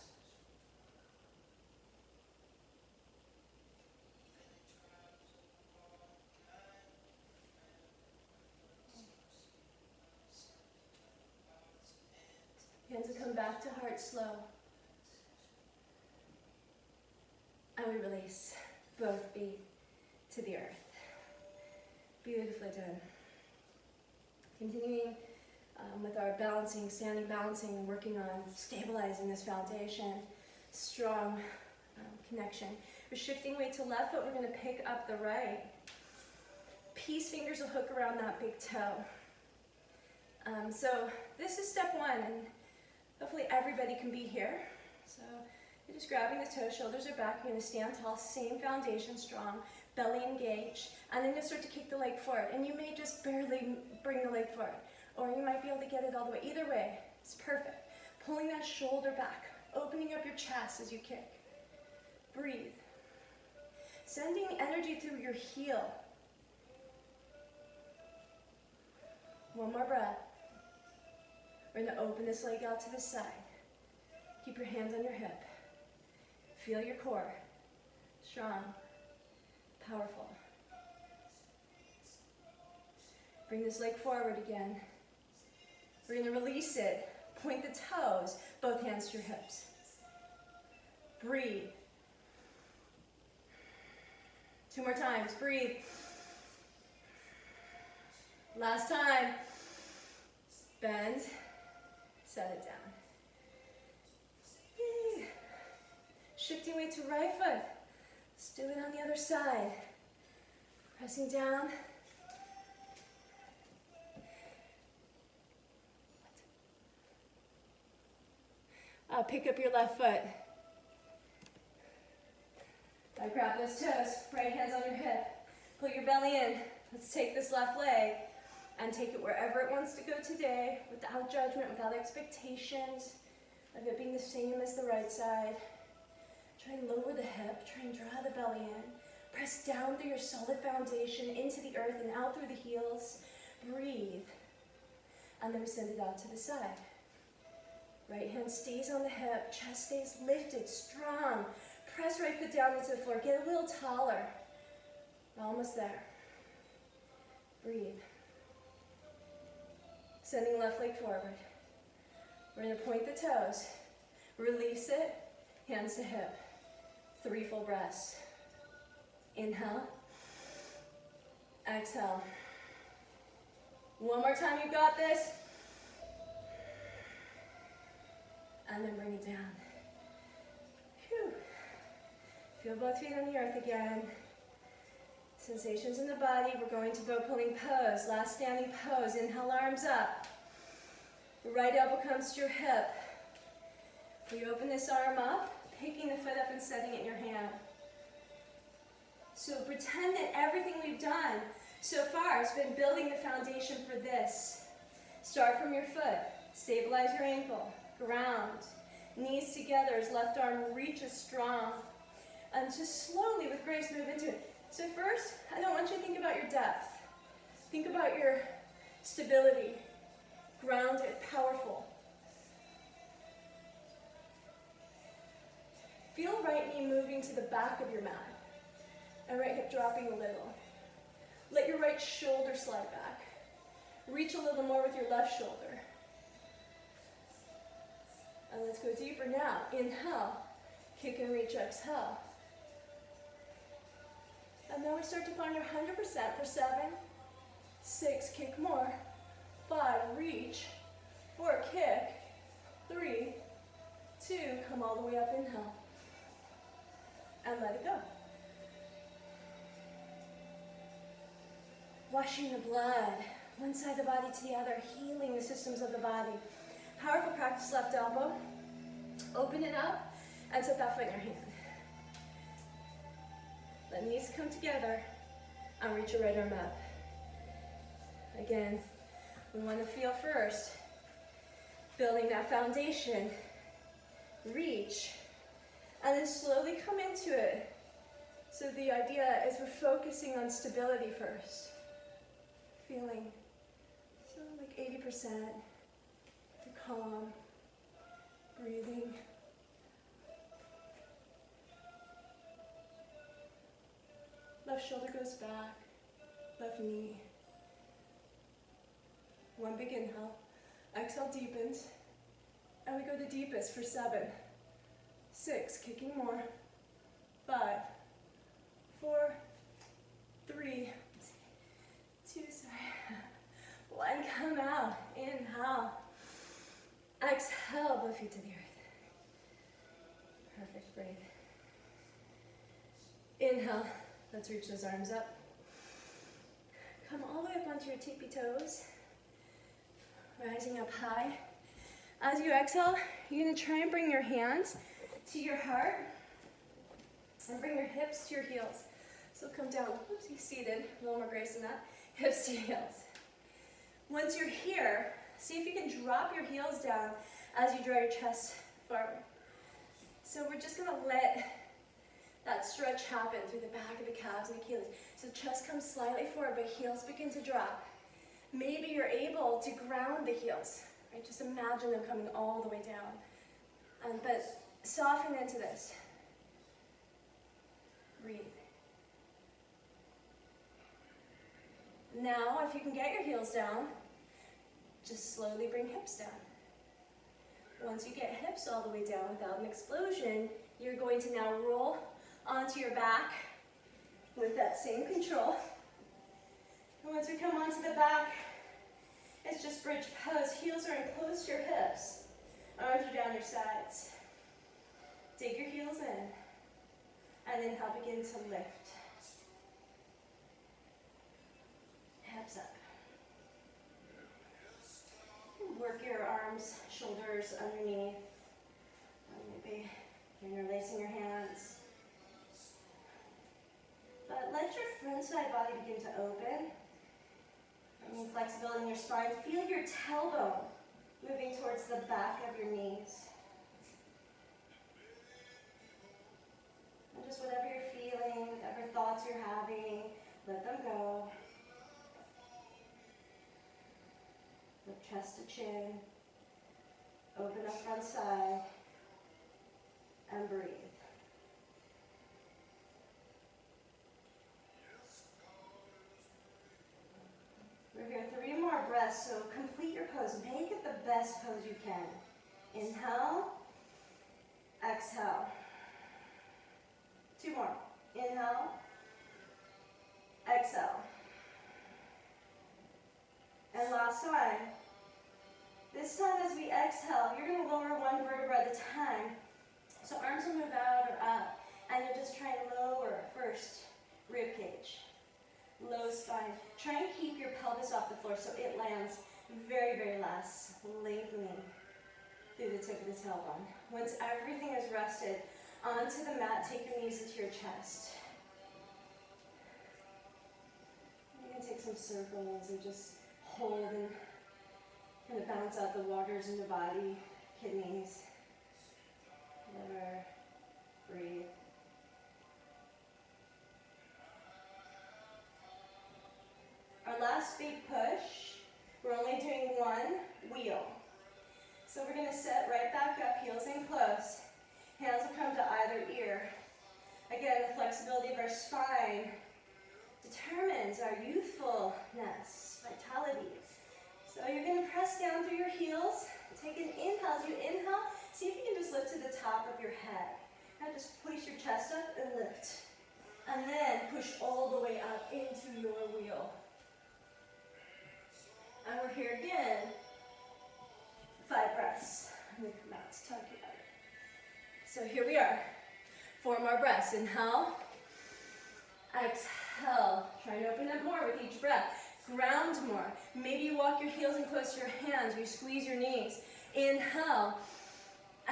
Hands will come back to heart slow. And we release both feet to the earth. Beautifully done. Continuing with our balancing, standing balancing, and working on stabilizing this foundation. Strong connection. We're shifting weight to left foot. We're going to pick up the right. Peace fingers will hook around that big toe. So this is step one, and hopefully everybody can be here. So you're just grabbing the toes, shoulders are back. You're going to stand tall, same foundation, strong, belly engaged, and then you'll start to kick the leg forward. And you may just barely bring the leg forward, or you might be able to get it all the way. Either way, it's perfect. Pulling that shoulder back, opening up your chest as you kick. Breathe. Sending energy through your heel. One more breath. We're going to open this leg out to the side. Keep your hands on your hip. Feel your core. Strong. Powerful. Bring this leg forward again. We're going to release it. Point the toes, both hands to your hips. Breathe. Two more times. Breathe. Last time. Bend. Set it down. Yay. Shifting weight to right foot. Let's do it on the other side. Pressing down. Pick up your left foot. Now grab those toes. Right hands on your hip. Pull your belly in. Let's take this left leg and take it wherever it wants to go today, without judgment, without expectations of it being the same as the right side. Try and lower the hip, try and draw the belly in. Press down through your solid foundation, into the earth and out through the heels. Breathe. And then we send it out to the side. Right hand stays on the hip, chest stays lifted, strong. Press right foot down into the floor, get a little taller. Almost there. Breathe. Sending left leg forward. We're going to point the toes. Release it. Hands to hip. 3 full breaths. Inhale. Exhale. One more time, you got this. And then bring it down. Whew. Feel both feet on the earth again. Sensations in the body. We're going to bow pulling pose. Last standing pose. Inhale, arms up. The right elbow comes to your hip. We open this arm up, picking the foot up and setting it in your hand. So pretend that everything we've done so far has been building the foundation for this. Start from your foot. Stabilize your ankle. Ground. Knees together as left arm reaches strong. And just slowly, with grace, move into it. So first, I don't want you to think about your depth. Think about your stability. Grounded, powerful. Feel right knee moving to the back of your mat. And right hip dropping a little. Let your right shoulder slide back. Reach a little more with your left shoulder. And let's go deeper now. Inhale, kick and reach, exhale. And then we start to find our 100% for 7, 6, kick more, 5, reach, 4, kick, 3, 2, come all the way up, inhale. And let it go. Washing the blood, one side of the body to the other, healing the systems of the body. Powerful practice, left elbow. Open it up and set that foot in your hand. Let knees come together and reach your right arm up. Again, we want to feel first, building that foundation, reach, and then slowly come into it. So the idea is we're focusing on stability first. Feeling so like 80%, calm, breathing. Left shoulder goes back, left knee. One big inhale, exhale deepens, and we go the deepest for 7, 6, kicking more, 5, 4, 3, 2, 1, come out, inhale, exhale, both feet to the earth. Perfect, breathe. Inhale, let's reach those arms up. Come all the way up onto your tippy toes, rising up high. As you exhale, you're gonna try and bring your hands to your heart and bring your hips to your heels. So come down, oopsie, seated, a little more grace than that, hips to heels. Once you're here, see if you can drop your heels down as you draw your chest forward. So we're just gonna let that stretch happen through the back of the calves and Achilles. So chest comes slightly forward, but heels begin to drop. Maybe you're able to ground the heels, right? Just imagine them coming all the way down. But soften into this. Breathe. Now, if you can get your heels down, just slowly bring hips down. Once you get hips all the way down without an explosion, you're going to now roll onto your back with that same control. And once we come onto the back, it's just bridge pose. Heels are in close to your hips. Arms are down your sides. Dig your heels in. And then help begin to lift. Hips up. Work your arms, shoulders underneath. Maybe interlacing your hands. But let your front side body begin to open. Flexibility in your spine. Feel your tailbone moving towards the back of your knees. And just whatever you're feeling, whatever thoughts you're having, let them go. Lift chest to chin. Open up front side. And breathe. We're here 3 more breaths, so complete your pose. Make it the best pose you can. Inhale. Exhale. 2 more. Inhale. Exhale. this time as we exhale, you're going to lower one vertebra at a time. So arms will move out or up, and you'll just try and lower first rib cage, low spine. Try and keep your pelvis off the floor so it lands very, very last, lengthening through the tip of the tailbone. Once everything is rested onto the mat, take your knees into your chest. You can take some circles and just hold and kind of bounce out the waters in the body, kidneys, liver, breathe. Our last big push, we're only doing one wheel. So we're going to sit right back up, heels in close. Hands will come to either ear. Again, the flexibility of our spine determines our youthfulness, vitality. So you're going to press down through your heels. Take an inhale. As you inhale, see if you can just lift to the top of your head. Now just push your chest up and lift. And then push all the way up into your wheel. And we're here again. 5 breaths. And we come out to tuck it out. So here we are. 4 more breaths. Inhale. Exhale. Try and open up more with each breath. Ground more. Maybe you walk your heels in close to your hands. You squeeze your knees. Inhale.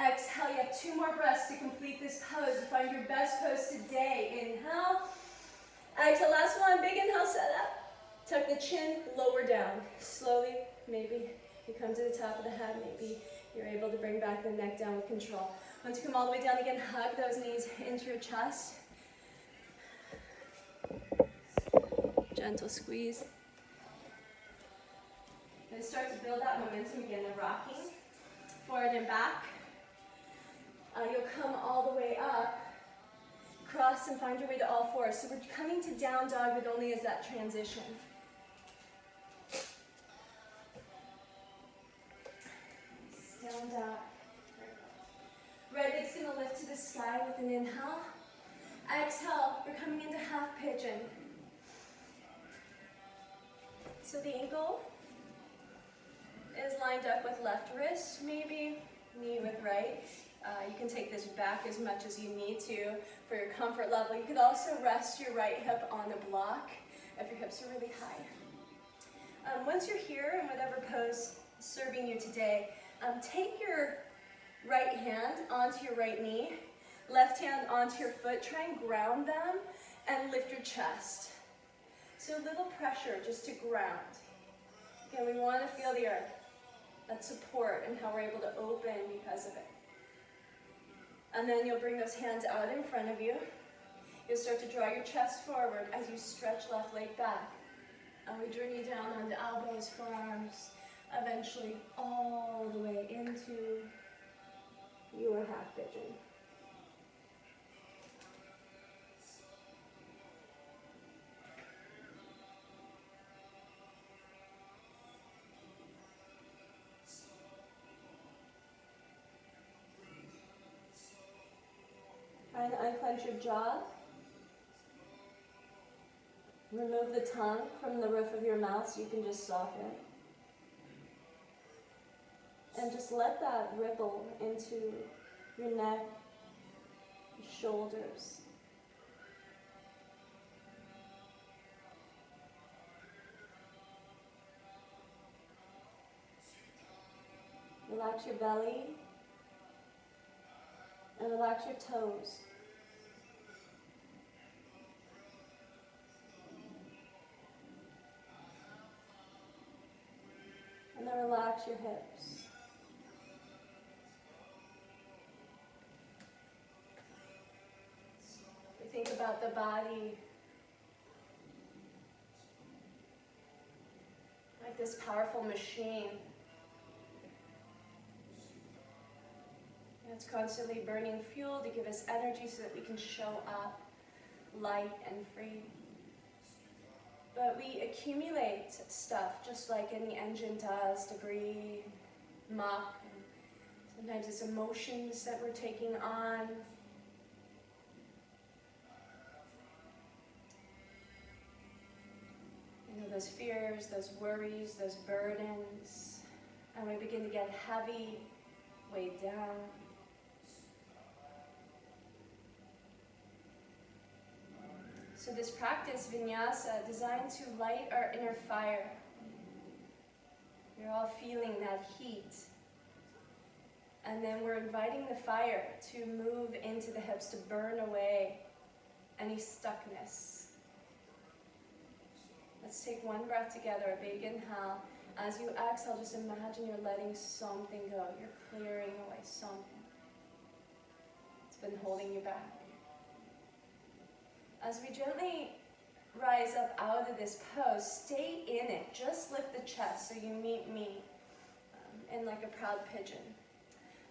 Exhale. You have 2 more breaths to complete this pose. Find your best pose today. Inhale. Exhale. Last one. Big inhale. Set up. Tuck the chin. Lower down. Slowly. Maybe you come to the top of the head. Maybe you're able to bring back the neck down with control. Once you come all the way down again, hug those knees into your chest. Gentle squeeze. Then start to build that momentum again. The rocking, forward and back. You'll come all the way up, cross and find your way to all fours. So we're coming to down dog, but only as that transition. Down dog. Right leg's going to lift to the sky with an inhale. Exhale, we're coming into half pigeon. So the ankle is lined up with left wrist, maybe knee with right. You can take this back as much as you need to for your comfort level. You could also rest your right hip on the block if your hips are really high. Once you're here in whatever pose is serving you today, take your right hand onto your right knee, left hand onto your foot. Try and ground them and lift your chest. So a little pressure just to ground. Again, we want to feel the earth, that support and how we're able to open because of it. And then you'll bring those hands out in front of you. You'll start to draw your chest forward as you stretch left leg back. And we journey down onto elbows, forearms, eventually all the way into your half pigeon. Try and unclench your jaw. Remove the tongue from the roof of your mouth so you can just soften. And just let that ripple into your neck, your shoulders. Relax your belly and relax your toes. And then relax your hips. We think about the body like this powerful machine. And it's constantly burning fuel to give us energy so that we can show up light and free. But we accumulate stuff just like any engine does, debris, muck. And sometimes it's emotions that we're taking on. You know, those fears, those worries, those burdens. And we begin to get heavy, weighed down. So this practice, vinyasa, designed to light our inner fire. You're all feeling that heat. And then we're inviting the fire to move into the hips, to burn away any stuckness. Let's take one breath together, a big inhale. As you exhale, just imagine you're letting something go. You're clearing away something. It's been holding you back. As we gently rise up out of this pose, stay in it. Just lift the chest so you meet me in like a proud pigeon.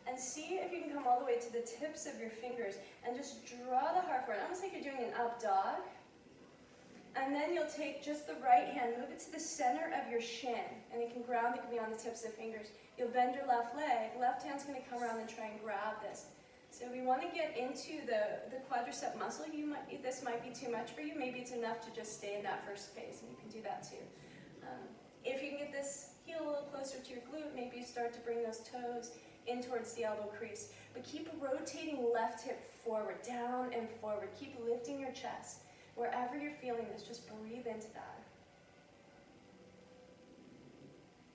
And see if you can come all the way to the tips of your fingers and just draw the heart forward, almost like you're doing an up dog. And then you'll take just the right hand, move it to the center of your shin, and it can ground, it can be on the tips of the fingers. You'll bend your left leg, left hand's gonna come around and try and grab this. So we wanna get into the quadricep muscle. This might be too much for you, maybe it's enough to just stay in that first phase, and you can do that too. If you can get this heel a little closer to your glute, maybe you start to bring those toes in towards the elbow crease. But keep rotating left hip forward, down and forward. Keep lifting your chest. Wherever you're feeling this, just breathe into that.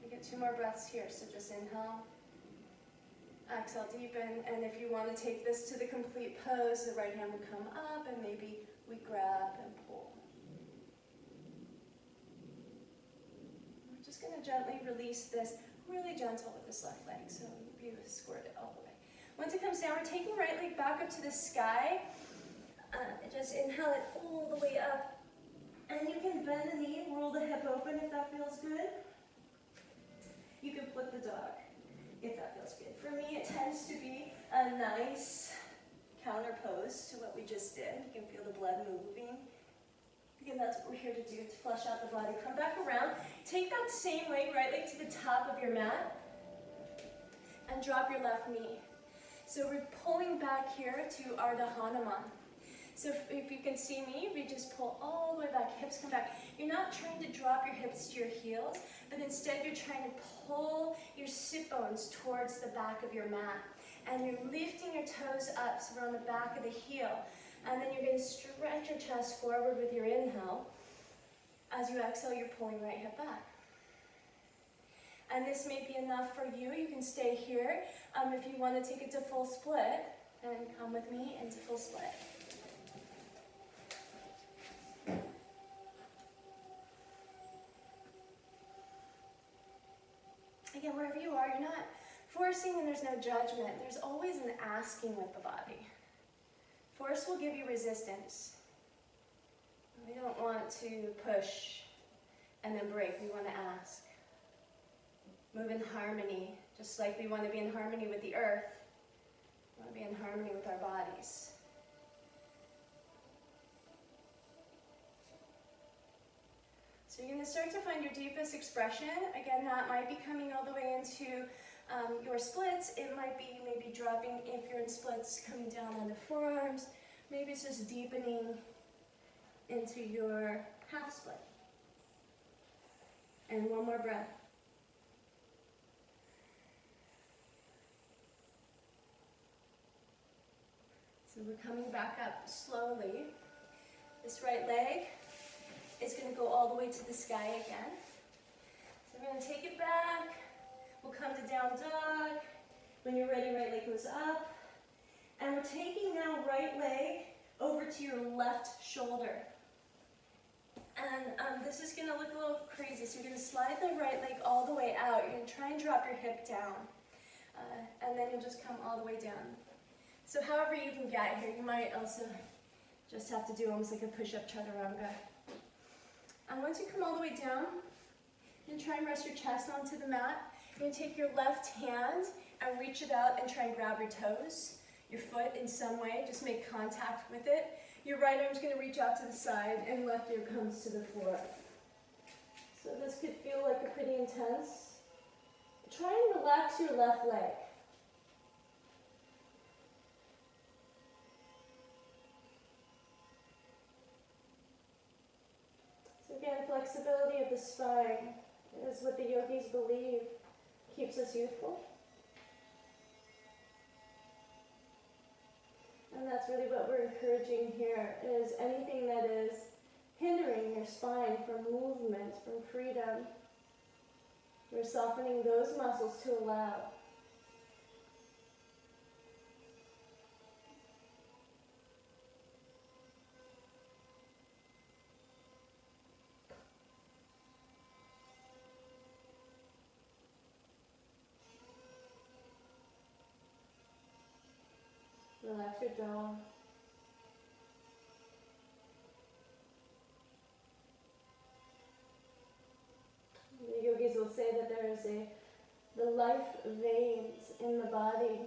You get 2 more breaths here, so just inhale. Exhale, deepen, and if you want to take this to the complete pose, the right hand will come up, and maybe we grab and pull. We're just going to gently release this, really gentle with this left leg, so you squirt it all the way. Once it comes down, we're taking right leg back up to the sky. Just inhale it all the way up. And you can bend the knee, roll the hip open if that feels good. You can flip the dog if that feels good. For me, it tends to be a nice counter pose to what we just did. You can feel the blood moving. Again, that's what we're here to do, to flush out the body. Come back around. Take that same leg, right leg to the top of your mat. And drop your left knee. So we're pulling back here to Ardha Hanuman. So if you can see me, we just pull all the way back, hips come back. You're not trying to drop your hips to your heels, but instead you're trying to pull your sit bones towards the back of your mat. And you're lifting your toes up, so we're on the back of the heel. And then you're going to stretch your chest forward with your inhale. As you exhale, you're pulling right hip back. And this may be enough for you. You can stay here. If you want to take it to full split, and come with me into full split. Again, wherever you are, you're not forcing and there's no judgment. There's always an asking with the body. Force will give you resistance. We don't want to push and then break. We want to ask. Move in harmony, just like we want to be in harmony with the earth. We want to be in harmony with our bodies. So you're going to start to find your deepest expression. Again, that might be coming all the way into your splits. It might be maybe dropping, if you're in splits, coming down on the forearms. Maybe it's just deepening into your half split. And one more breath. So we're coming back up slowly. This right leg is going to go all the way to the sky again. So we're going to take it back. We'll come to down dog. When you're ready, right leg goes up. And we're taking now right leg over to your left shoulder. And this is going to look a little crazy. So you're going to slide the right leg all the way out. You're going to try and drop your hip down. And then you'll just come all the way down. So however you can get here, you might also just have to do almost like a push-up chaturanga. And once you come all the way down, you're going to try and rest your chest onto the mat. You're going to take your left hand and reach it out and try and grab your toes, your foot in some way. Just make contact with it. Your right arm's going to reach out to the side and left ear comes to the floor. So this could feel like a pretty intense. Try and relax your left leg. So again, flexibility of the spine is what the yogis believe keeps us youthful. And that's really what we're encouraging here, is anything that is hindering your spine from movement, from freedom. We're softening those muscles to allow. Relax your jaw. The yogis will say that there is the life veins in the body